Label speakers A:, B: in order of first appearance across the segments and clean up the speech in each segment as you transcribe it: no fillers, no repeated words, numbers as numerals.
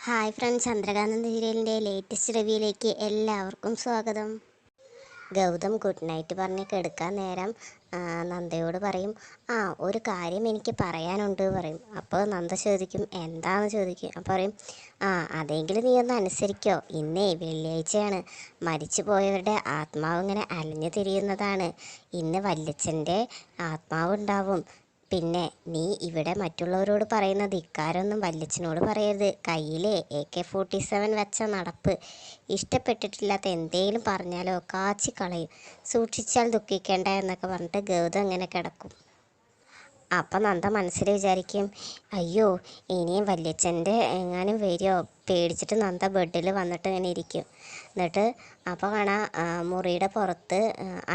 A: Hi friends, Chandrakanthan സീരിയലിൻ്റെ latest റിവ്യൂയിലേക്ക് എല്ലാവർക്കും സ്വാഗതം. ഗൗതം ഗുഡ് നൈറ്റ് പറഞ്ഞ് കിടക്കാൻ നേരം നന്ദയോട് പറയും, ഒരു കാര്യം എനിക്ക് പറയാനുണ്ട് പറയും. അപ്പോൾ നന്ദ ചോദിക്കും, എന്താണെന്ന് ചോദിക്കും. അപ്പോൾ പറയും, അതെങ്കിലും നീ ഒന്ന് അനുസരിക്കോ, ഇന്നേ വെള്ളിയാഴ്ചയാണ്, മരിച്ചു പോയവരുടെ ആത്മാവ് ഇങ്ങനെ അലഞ്ഞു തിരിയുന്നതാണ്. ഇന്ന് വല്യച്ഛൻ്റെ ആത്മാവുണ്ടാവും. പിന്നെ നീ ഇവിടെ മറ്റുള്ളവരോട് പറയുന്ന ധിക്കാരൊന്നും വല്യച്ഛനോട് പറയരുത്. കയ്യിലെ AK-47 വെച്ച നടപ്പ്. ഇഷ്ടപ്പെട്ടിട്ടില്ലാത്ത എന്തേലും പറഞ്ഞാലോ കാച്ചിക്കളയും. സൂക്ഷിച്ചാൽ ദുഃഖിക്കേണ്ട എന്നൊക്കെ പറഞ്ഞിട്ട് ഗൗതം ഇങ്ങനെ കിടക്കും. അപ്പം നന്ദ മനസ്സിൽ വിചാരിക്കും, അയ്യോ ഇനിയും വല്യച്ഛൻ്റെ എങ്ങാനും വരുമോ പേടിച്ചിട്ട് നന്ദ ബെഡിൽ വന്നിട്ട് ഇങ്ങനെ ഇരിക്കും. എന്നിട്ട് അപ്പോൾ കാണാം മുറിയുടെ പുറത്ത്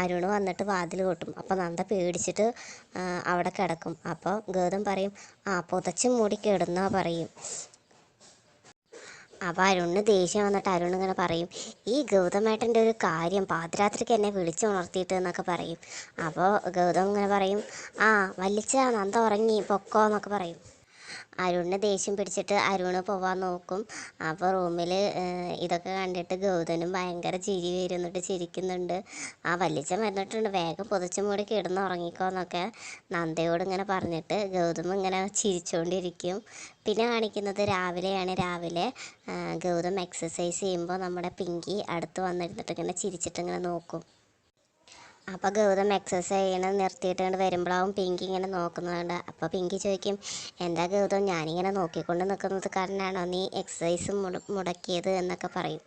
A: അരുണ് വന്നിട്ട് വാതിൽ കൊട്ടും. അപ്പോൾ നന്ദ പേടിച്ചിട്ട് അവിടെ കിടക്കും. അപ്പോൾ ഗൗതം പറയും, പുതച്ച് മൂടി കിടന്നാ പറയും. അപ്പോൾ അരുണിന് ദേഷ്യം വന്നിട്ട് അരുൺ ഇങ്ങനെ പറയും, ഈ ഗൗതമേട്ടൻ്റെ ഒരു കാര്യം പാതിരാത്രിക്ക് എന്നെ വിളിച്ചുണർത്തിയിട്ട് എന്നൊക്കെ പറയും. അപ്പോൾ ഗൗതം ഇങ്ങനെ പറയും, വല്ലിച്ച നന്ദ ഉറങ്ങി പൊക്കോ എന്നൊക്കെ പറയും. അരുണിന് ദേഷ്യം പിടിച്ചിട്ട് അരുണ് പോവാൻ നോക്കും. അപ്പോൾ റൂമിൽ ഇതൊക്കെ കണ്ടിട്ട് ഗൗതനും ഭയങ്കര ചിരി വരുന്നിട്ട് ചിരിക്കുന്നുണ്ട്. വല്ലിച്ചൻ വന്നിട്ടുണ്ട്, വേഗം പുതച്ചു മൂടി കിടന്ന് ഉറങ്ങിക്കോന്നൊക്കെ നന്ദയോട് ഇങ്ങനെ പറഞ്ഞിട്ട് ഗൗതം ഇങ്ങനെ ചിരിച്ചുകൊണ്ടിരിക്കും. പിന്നെ കാണിക്കുന്നത് രാവിലെയാണ്. രാവിലെ ഗൗതം എക്സസൈസ് ചെയ്യുമ്പോൾ നമ്മുടെ പിങ്കി അടുത്ത് വന്നിരുന്നിട്ട് ഇങ്ങനെ ചിരിച്ചിട്ട് ഇങ്ങനെ നോക്കും. അപ്പോൾ ഗൗതം എക്സസൈസ് ചെയ്യണം നിർത്തിയിട്ട് വരുമ്പോഴാവും പിങ്കി ഇങ്ങനെ നോക്കുന്നുണ്ട്. അപ്പോൾ പിങ്കി ചോദിക്കും, എന്താ ഗൗതം ഞാനിങ്ങനെ നോക്കിക്കൊണ്ട് നിൽക്കുന്നത് കാരണമാണോ നീ എക്സസൈസ് മുടക്കിയത് എന്നൊക്കെ പറയും.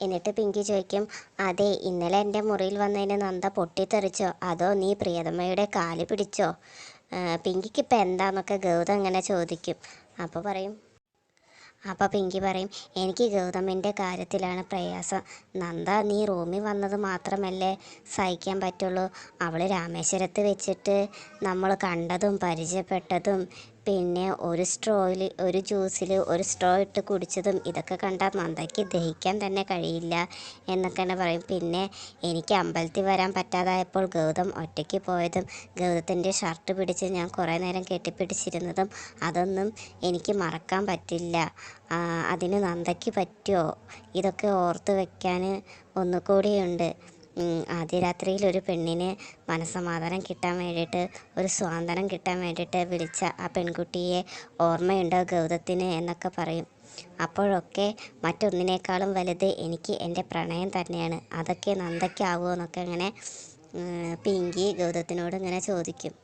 A: എന്നിട്ട് പിങ്കി ചോദിക്കും, അതെ ഇന്നലെ എൻ്റെ മുറിയിൽ വന്നതിന് നന്ദ പൊട്ടിത്തെറിച്ചോ അതോ നീ പ്രിയതമ്മയുടെ കാല് പിടിച്ചോ? പിങ്കിക്ക് ഇപ്പം എന്താന്നൊക്കെ ഗൗതം ഇങ്ങനെ ചോദിക്കും. അപ്പോൾ പിങ്കി പറയും, എനിക്ക് ഗൗതമിൻ്റെ കാര്യത്തിലാണ് പ്രയാസം. നന്ദ നീ റൂമിൽ വന്നത് മാത്രമല്ലേ സഹിക്കാൻ പറ്റുള്ളൂ. അവൾ രാമേശ്വരത്ത് വെച്ചിട്ട് നമ്മൾ കണ്ടതും പരിചയപ്പെട്ടതും പിന്നെ ഒരു ജ്യൂസിൽ ഒരു സ്ട്രോ ഇട്ട് കുടിച്ചതും ഇതൊക്കെ കണ്ടാൽ നന്ദയ്ക്ക് ദഹിക്കാൻ തന്നെ കഴിയില്ല എന്നൊക്കെ തന്നെ പറയും. പിന്നെ എനിക്ക് അമ്പലത്തിൽ വരാൻ പറ്റാതായപ്പോൾ ഗൗതം ഒറ്റയ്ക്ക് പോയതും ഗൗതത്തിൻ്റെ ഷർട്ട് പിടിച്ച് ഞാൻ കുറേ നേരം കെട്ടിപ്പിടിച്ചിരുന്നതും അതൊന്നും എനിക്ക് മറക്കാൻ പറ്റില്ല. അതിന് നന്ദയ്ക്ക് പറ്റുമോ? ഇതൊക്കെ ഓർത്ത് വയ്ക്കാൻ ഒന്നുകൂടിയുണ്ട്. ആദ്യ രാത്രിയിൽ ഒരു പെണ്ണിന് മനസ്സമാധാനം കിട്ടാൻ വേണ്ടിയിട്ട് ഒരു സ്വാതന്ത്ര്യം കിട്ടാൻ വേണ്ടിയിട്ട് വിളിച്ച ആ പെൺകുട്ടിയെ ഓർമ്മയുണ്ടോ ഗൗതത്തിന് എന്നൊക്കെ പറയും. അപ്പോഴൊക്കെ മറ്റൊന്നിനേക്കാളും വലുത് എനിക്ക് എൻ്റെ പ്രണയം തന്നെയാണ്. അതൊക്കെ നന്ദയ്ക്കാവുമോ എന്നൊക്കെ ഇങ്ങനെ പിങ്കി ഗൗതത്തിനോട് ഇങ്ങനെ ചോദിക്കും.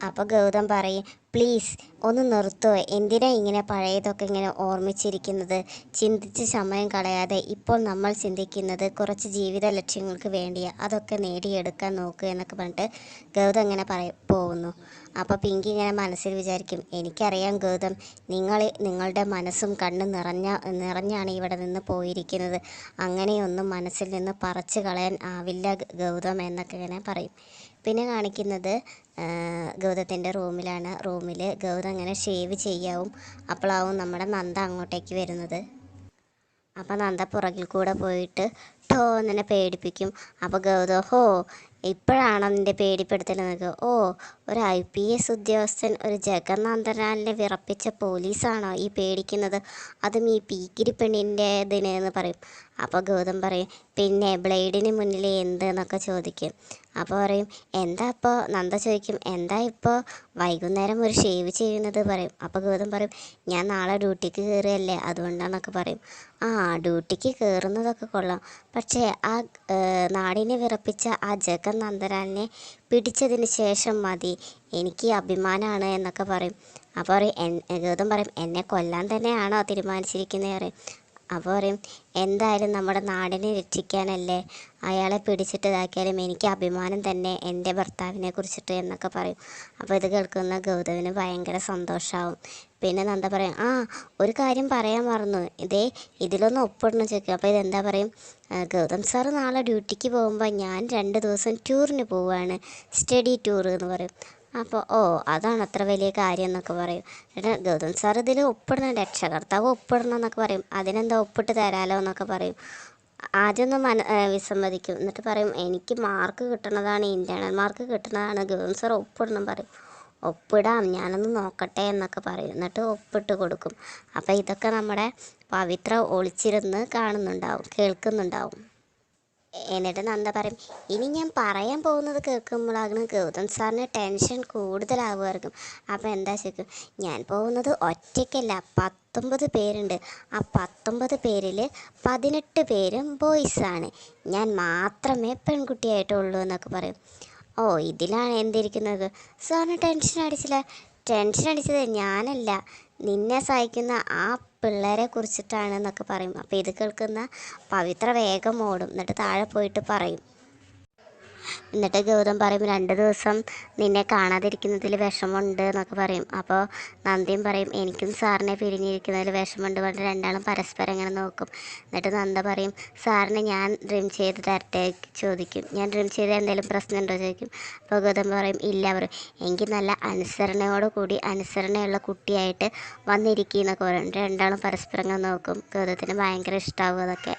A: അപ്പോൾ ഗൗതം പറയും, പ്ലീസ് ഒന്ന് നിർത്തുമോ, എന്തിനാ ഇങ്ങനെ പഴയതൊക്കെ ഇങ്ങനെ ഓർമ്മിച്ചിരിക്കുന്നത്? ചിന്തിച്ച് സമയം കളയാതെ ഇപ്പോൾ നമ്മൾ ചിന്തിക്കുന്നത് കുറച്ച് ജീവിത ലക്ഷ്യങ്ങൾക്ക് വേണ്ടിയാണ്, അതൊക്കെ നേടിയെടുക്കാൻ നോക്കുക എന്നൊക്കെ പറഞ്ഞിട്ട് ഗൗതം ഇങ്ങനെ പോകുന്നു. അപ്പോൾ പിങ്കി ഇങ്ങനെ മനസ്സിൽ വിചാരിക്കും, എനിക്കറിയാം ഗൗതം, നിങ്ങളുടെ മനസ്സും കണ്ണും നിറഞ്ഞാണ് ഇവിടെ നിന്ന് പോയിരിക്കുന്നത്. അങ്ങനെയൊന്നും മനസ്സിൽ നിന്ന് പറിച്ചു കളയാൻ ആവില്ല ഗൗതം എന്നൊക്കെ ഇങ്ങനെ പറയും. പിന്നെ കാണിക്കുന്നത് ഗൗതത്തിൻ്റെ റൂമിലാണ്. റൂമിൽ ഗൗതം ഇങ്ങനെ ഷേവ് ചെയ്യാവും. അപ്പോഴാവും നമ്മുടെ നന്ദ അങ്ങോട്ടേക്ക് വരുന്നത്. അപ്പോൾ നന്ദ പുറകിൽ കൂടെ പോയിട്ട് എന്നെ പേടിപ്പിക്കും. അപ്പോൾ ഗൗതം, ഇപ്പോഴാണോ നിൻ്റെ പേടിപ്പെടുത്തലെന്നൊക്കെ? ഒരു IPS ഉദ്യോഗസ്ഥൻ ഒരു ജഗന്നാഥനാലിനെ വിറപ്പിച്ച പോലീസാണോ ഈ പേടിക്കുന്നത്? അതും ഈ പീക്കിരി പെണ്ണിൻ്റെ ഇതിനെന്ന് പറയും. അപ്പോൾ ഗൗതം പറയും, പിന്നെ ബ്ലേഡിന് മുന്നിൽ എന്ത് എന്നൊക്കെ ചോദിക്കും. അപ്പോൾ പറയും, എന്താ ഇപ്പോൾ? നന്ദ ചോദിക്കും, എന്താ ഇപ്പോൾ വൈകുന്നേരം ഒരു ഷേവ് ചെയ്യുന്നത് പറയും. അപ്പോൾ ഗൗതം പറയും, ഞാൻ നാളെ ഡ്യൂട്ടിക്ക് കയറുകയല്ലേ അതുകൊണ്ടാണെന്നൊക്കെ പറയും. ഡ്യൂട്ടിക്ക് കയറുന്നതൊക്കെ കൊള്ളാം, പക്ഷേ ആ നാടിനെ വിറപ്പിച്ച ആ ജഗന്നാഥനെ പിടിച്ചതിന് ശേഷം മതി, എനിക്ക് അഭിമാനമാണ് എന്നൊക്കെ പറയും. അപ്പോൾ ഗൗതം പറയും, എന്നെ കൊല്ലാൻ തന്നെയാണോ തീരുമാനിച്ചിരിക്കുന്നത് പറയും. അപ്പോൾ പറയും, എന്തായാലും നമ്മുടെ നാടിനെ രക്ഷിക്കാനല്ലേ, അയാളെ പിടിച്ചിട്ട് ഇതാക്കിയാലും എനിക്ക് അഭിമാനം തന്നെ എൻ്റെ ഭർത്താവിനെ കുറിച്ചിട്ട് എന്നൊക്കെ പറയും. അപ്പോൾ ഇത് കേൾക്കുന്ന ഗൗതമിന് ഭയങ്കര സന്തോഷമാവും. പിന്നെ നന്ദ പറയും, ഒരു കാര്യം പറയാൻ മറന്നു, ഇതിലൊന്ന് ഒപ്പിടണം ചോദിക്കും. അപ്പോൾ ഇതെന്താ പറയും, ഗൗതം സാറ് നാളെ ഡ്യൂട്ടിക്ക് പോകുമ്പോൾ ഞാൻ 2 ദിവസം ടൂറിന് പോവുകയാണ്, സ്റ്റഡി ടൂർ എന്ന് പറയും. അപ്പോൾ അതാണ് അത്ര വലിയ കാര്യം എന്നൊക്കെ പറയും. എന്നിട്ട് ഗൗതം സാർ ഇതിൽ ഒപ്പിടണം, രക്ഷകർത്താവ് ഒപ്പിടണം എന്നൊക്കെ പറയും. അതിനെന്താ ഒപ്പിട്ട് തരാമല്ലോ എന്നൊക്കെ പറയും. ആദ്യമൊന്ന് വിസമ്മതിക്കും. എന്നിട്ട് പറയും, എനിക്ക് മാർക്ക് കിട്ടണതാണ്, ഇൻറ്റേർണൽ മാർക്ക് കിട്ടണതാണ്, ഗൗതം സാർ ഒപ്പിടണം പറയും. ഒപ്പിടാം, ഞാനൊന്ന് നോക്കട്ടെ എന്നൊക്കെ പറയും. എന്നിട്ട് ഒപ്പിട്ട് കൊടുക്കും. അപ്പോൾ ഇതൊക്കെ നമ്മുടെ പവിത്ര ഒളിച്ചിരുന്ന് കാണുന്നുണ്ടാവും, കേൾക്കുന്നുണ്ടാവും. എന്നിട്ട് നന്ദ പറയും, ഇനി ഞാൻ പറയാൻ പോകുന്നത് കേൾക്കുമ്പോഴാണ് ഗൗതം സാറിന് ടെൻഷൻ കൂടുതലാവുമായിരിക്കും. അപ്പോൾ എന്താ ശരിക്കും, ഞാൻ പോകുന്നത് ഒറ്റയ്ക്കല്ല, 19 പേരുണ്ട്. ആ 19 പേരിൽ 18 പേരും ബോയ്സാണ്, ഞാൻ മാത്രമേ പെൺകുട്ടിയായിട്ടുള്ളൂ എന്നൊക്കെ പറയും. ഓ, ഇതിലാണ് എന്തിരിക്കുന്നത്, സാറിന് ടെൻഷൻ അടിച്ചില്ല. ടെൻഷൻ അടിച്ചത് ഞാനല്ല, നിന്നെ സഹായിക്കുന്ന ആ പിള്ളേരെ കുറിച്ചിട്ടാണ് എന്നൊക്കെ പറയും. അപ്പോൾ ഇത് കേൾക്കുന്ന പവിത്ര വേഗം ഓടും. എന്നിട്ട് താഴെ പോയിട്ട് പറയും. എന്നിട്ട് ഗൗതം പറയും, 2 ദിവസം നിന്നെ കാണാതിരിക്കുന്നതിൽ വിഷമമുണ്ട് എന്നൊക്കെ പറയും. അപ്പോൾ നന്ദയും പറയും, എനിക്കും സാറിനെ പിരിഞ്ഞിരിക്കുന്നതിൽ വിഷമമുണ്ട് പറഞ്ഞിട്ട് രണ്ടാളും പരസ്പരം ഇങ്ങനെ നോക്കും. എന്നിട്ട് നന്ദ പറയും, സാറിന് ഞാൻ ഡ്രീം ചെയ്ത് തരട്ടെ ചോദിക്കും, ഞാൻ ഡ്രീം ചെയ്ത് എന്തെങ്കിലും പ്രശ്നമുണ്ടോ ചോദിക്കും. അപ്പോൾ ഗൗതം പറയും, ഇല്ല പറയും. എങ്കിൽ നല്ല അനുസരണയോടുകൂടി അനുസരണയുള്ള കുട്ടിയായിട്ട് വന്നിരിക്കുന്നൊക്കെ പറയും. രണ്ടാളും പരസ്പരം ഇങ്ങനെ നോക്കും. ഗൗതത്തിന് ഭയങ്കര ഇഷ്ടമാവും അതൊക്കെ.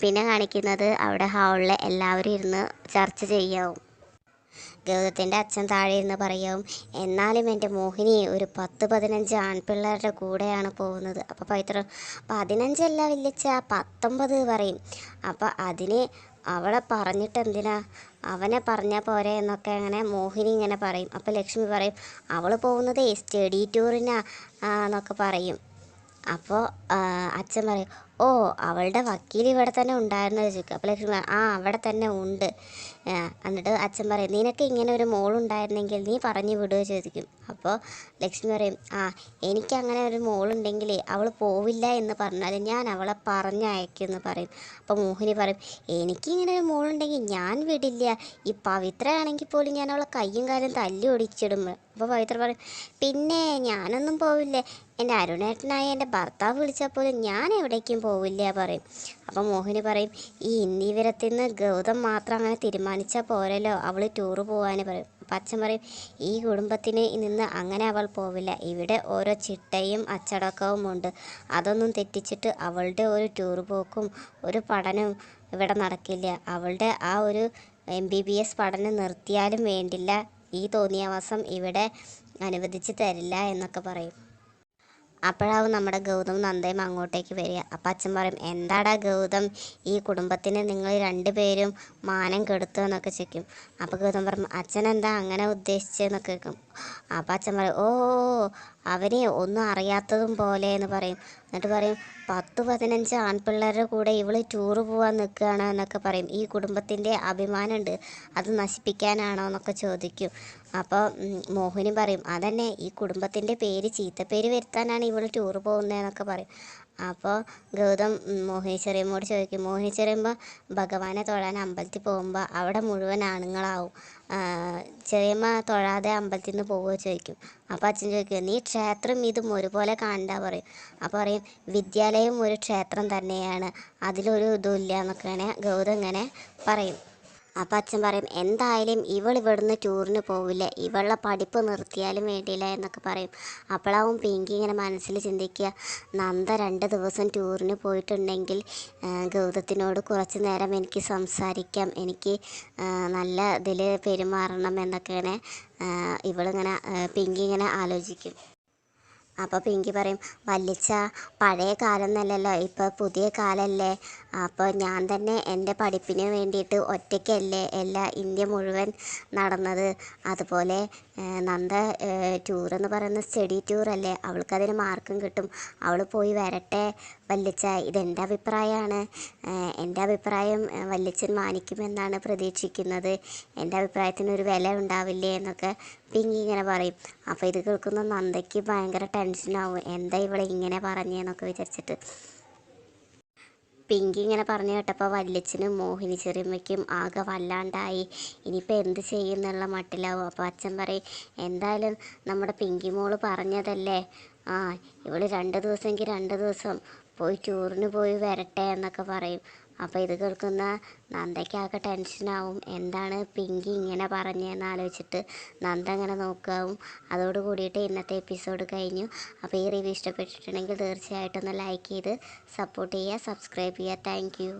A: പിന്നെ കാണിക്കുന്നത് അവിടെ ഹാളിൽ എല്ലാവരും ഇരുന്ന് ചർച്ച ചെയ്യാവും. ഗൗതത്തിൻ്റെ അച്ഛൻ താഴെ ഇരുന്ന് പറയാവും, എന്നാലും എൻ്റെ മോഹിനി ഒരു 10-15 ആൺപിള്ളേരുടെ കൂടെയാണ് പോകുന്നത്. അപ്പോൾ പവിത്ര 15 വല്യച്ഛ, 19 പറയും. അപ്പോൾ അതിന് അവളെ പറഞ്ഞിട്ട് എന്തിനാ, അവനെ പറഞ്ഞാൽ പോരെ എന്നൊക്കെ അങ്ങനെ മോഹിനി ഇങ്ങനെ പറയും. അപ്പോൾ ലക്ഷ്മി പറയും, അവൾ പോകുന്നത് സ്റ്റഡി ടൂറിനാ എന്നൊക്കെ പറയും. അപ്പോൾ അച്ഛൻ പറയും, ഓ, അവളുടെ വക്കീൽ ഇവിടെ തന്നെ ഉണ്ടായിരുന്നു ചോദിക്കും. അപ്പോൾ ലക്ഷ്മി പറയും, ആ, അവിടെ തന്നെ ഉണ്ട്. എന്നിട്ട് അച്ഛൻ പറയും, നിനക്ക് ഇങ്ങനെ ഒരു മോളുണ്ടായിരുന്നെങ്കിൽ നീ പറഞ്ഞു വിടുകയോ ചോദിക്കും. അപ്പോൾ ലക്ഷ്മി പറയും, ആ, എനിക്കങ്ങനെ ഒരു മോളുണ്ടെങ്കിൽ അവൾ പോവില്ല എന്ന് പറഞ്ഞാൽ ഞാൻ അവളെ പറഞ്ഞയക്കുമെന്ന് പറയും. അപ്പോൾ മോഹിനി പറയും, എനിക്കിങ്ങനെ ഒരു മോളുണ്ടെങ്കിൽ ഞാൻ വിടില്ല, ഈ പവിത്രയാണെങ്കിൽ പോലും ഞാൻ അവളെ കയ്യും കാലും തല്ലി ഒടിച്ചിടും. അപ്പോൾ പവിത്ര പറയും, പിന്നെ ഞാനൊന്നും പോവില്ല, എൻ്റെ അരുണേട്ടനായ എൻ്റെ ഭർത്താവ് വിളിച്ചാൽ പോലും ഞാൻ എവിടേക്കും പോവില്ല പറയും. അപ്പോൾ മോഹിനി പറയും, ഈ ഇന്ദീവരത്തിൽ നിന്ന് ഗൗതം മാത്രം അങ്ങനെ തീരുമാനിച്ചാൽ പോരല്ലോ അവൾ ടൂറ് പോകാൻ പറയും. അപ്പം അച്ഛൻ പറയും, ഈ കുടുംബത്തിന് നിന്ന് അങ്ങനെ അവൾ പോവില്ല, ഇവിടെ ഓരോ ചിട്ടയും അച്ചടക്കവും ഉണ്ട്, അതൊന്നും തെറ്റിച്ചിട്ട് അവളുടെ ഒരു ടൂറ് പോക്കും ഒരു പഠനവും ഇവിടെ നടക്കില്ല. അവളുടെ ആ ഒരു MBBS പഠനം നിർത്തിയാലും വേണ്ടില്ല, ഈ തോന്നിയാവാസം ഇവിടെ അനുവദിച്ച് തരില്ല എന്നൊക്കെ പറയും. അപ്പോഴാവും നമ്മുടെ ഗൗതം നന്ദയും അങ്ങോട്ടേക്ക് വരിക. അപ്പം അച്ഛൻ പറയും, എന്താടാ ഗൗതം, ഈ കുടുംബത്തിന് നിങ്ങൾ 2 പേരും മാനം കെടുത്തുക എന്നൊക്കെ ചോദിക്കും. അപ്പോൾ ഗൗതം പറയും, അച്ഛൻ എന്താ അങ്ങനെ ഉദ്ദേശിച്ചതെന്നൊക്കെ കേൾക്കും. അപ്പം അച്ഛൻ പറയും, ഓ, അവനെ ഒന്നും അറിയാത്തതും പോലെ എന്ന് പറയും. എന്നിട്ട് പറയും, 10-15 ആൺപിള്ളേരുടെ കൂടെ ഇവള് ടൂറ് പോകാൻ നിൽക്കുകയാണ് എന്നൊക്കെ പറയും. ഈ കുടുംബത്തിൻ്റെ അഭിമാനമുണ്ട്, അത് നശിപ്പിക്കാനാണോ എന്നൊക്കെ ചോദിക്കും. അപ്പോൾ മോഹിനി പറയും, അതന്നെ, ഈ കുടുംബത്തിൻ്റെ ചീത്തപ്പേര് വരുത്താനാണ് ഇവൾ ടൂറ് പോകുന്നതെന്നൊക്കെ പറയും. അപ്പോൾ ഗൗതം മോഹിനി ചെറിയമ്മോട് ചോദിക്കും. മോഹിനി ചെറിയമ്മ ഭഗവാനെ തൊഴാൻ അമ്പലത്തിൽ പോകുമ്പോൾ അവിടെ മുഴുവൻ ആണുങ്ങളാവും, ചെറിയമ്മ തൊഴാതെ അമ്പലത്തിൽ നിന്ന് പോവുകയോ ചോദിക്കും. അപ്പോൾ അച്ഛൻ ചോദിക്കും, നീ ക്ഷേത്രം ഇതും ഒരുപോലെ കാണണ്ട പറയും. അപ്പോൾ പറയും, വിദ്യാലയം ഒരു ക്ഷേത്രം തന്നെയാണ്, അതിലൊരു ഇതുമില്ല എന്നൊക്കെയാണ് ഗൗതം ഇങ്ങനെ പറയും. അപ്പം അച്ഛൻ പറയും, എന്തായാലും ഇവൾ ഇവിടുന്ന് ടൂറിന് പോവില്ല, ഇവളുടെ പഠിപ്പ് നിർത്തിയാലും വേണ്ടിയില്ല എന്നൊക്കെ പറയും. അപ്പോഴാവും പിങ്കി ഇങ്ങനെ മനസ്സിൽ ചിന്തിക്കുക, നന്ദ 2 ദിവസം ടൂറിന് പോയിട്ടുണ്ടെങ്കിൽ ഗൗതത്തിനോട് കുറച്ച് നേരം എനിക്ക് സംസാരിക്കാം, എനിക്ക് നല്ല ഇതിൽ പെരുമാറണം എന്നൊക്കെയാണ് ഇവളിങ്ങനെ പിങ്കി ഇങ്ങനെ ആലോചിക്കും. അപ്പോൾ പിങ്കി പറയും, വല്യച്ഛ, പഴയ കാലം എന്നല്ലല്ലോ, ഇപ്പോൾ പുതിയ കാലമല്ലേ, അപ്പോൾ ഞാൻ തന്നെ എൻ്റെ പഠിപ്പിന് വേണ്ടിയിട്ട് ഒറ്റയ്ക്കല്ലേ എല്ലാ ഇന്ത്യ മുഴുവൻ നടന്നത്, അതുപോലെ നന്ദ ടൂറെന്ന് പറയുന്നത് സ്റ്റഡി ടൂറല്ലേ, അവൾക്കതിന് മാർക്കും കിട്ടും, അവൾ പോയി വരട്ടെ വല്യച്ഛ, ഇതെൻ്റെ അഭിപ്രായമാണ്, എൻ്റെ അഭിപ്രായം വല്യച്ഛൻ മാനിക്കുമെന്നാണ് പ്രതീക്ഷിക്കുന്നത്, എൻ്റെ അഭിപ്രായത്തിനൊരു വില ഉണ്ടാവില്ലേ എന്നൊക്കെ പിങ്കി ഇങ്ങനെ പറയും. അപ്പോൾ ഇത് കേൾക്കുന്ന നന്ദയ്ക്ക് ഭയങ്കര ടെൻഷനാവും, എന്താ ഇവളെ ഇങ്ങനെ പറഞ്ഞതെന്നൊക്കെ വിചാരിച്ചിട്ട്. പിങ്കി ഇങ്ങനെ പറഞ്ഞു കേട്ടപ്പോൾ വല്യച്ഛനും മോഹിനി ചെറിയമ്മയ്ക്കും ആകെ വല്ലാണ്ടായി, ഇനിയിപ്പോൾ എന്ത് ചെയ്യും എന്നുള്ള മട്ടിലാവും. അപ്പോൾ അച്ഛൻ പറയും, എന്തായാലും നമ്മുടെ പിങ്കി മോള് പറഞ്ഞതല്ലേ, ആ, ഇവൾ 2 ദിവസമെങ്കിൽ 2 ദിവസം പോയി ടൂറിന് പോയി വരട്ടെ എന്നൊക്കെ പറയും. അപ്പോൾ ഇത് കേൾക്കുന്ന നന്ദയ്ക്കാകെ ടെൻഷനാവും, എന്താണ് പിങ്കി ഇങ്ങനെ പറഞ്ഞതെന്ന് ആലോചിച്ചിട്ട് നന്ദ അങ്ങനെ നോക്കാവും. അതോട് കൂടിയിട്ട് ഇന്നത്തെ എപ്പിസോഡ് കഴിഞ്ഞു. അപ്പോൾ ഈ റിവ്യൂ ഇഷ്ടപ്പെട്ടിട്ടുണ്ടെങ്കിൽ തീർച്ചയായിട്ടും ഒന്ന് ലൈക്ക് ചെയ്ത് സപ്പോർട്ട് ചെയ്യുക, സബ്സ്ക്രൈബ് ചെയ്യുക. Thank you.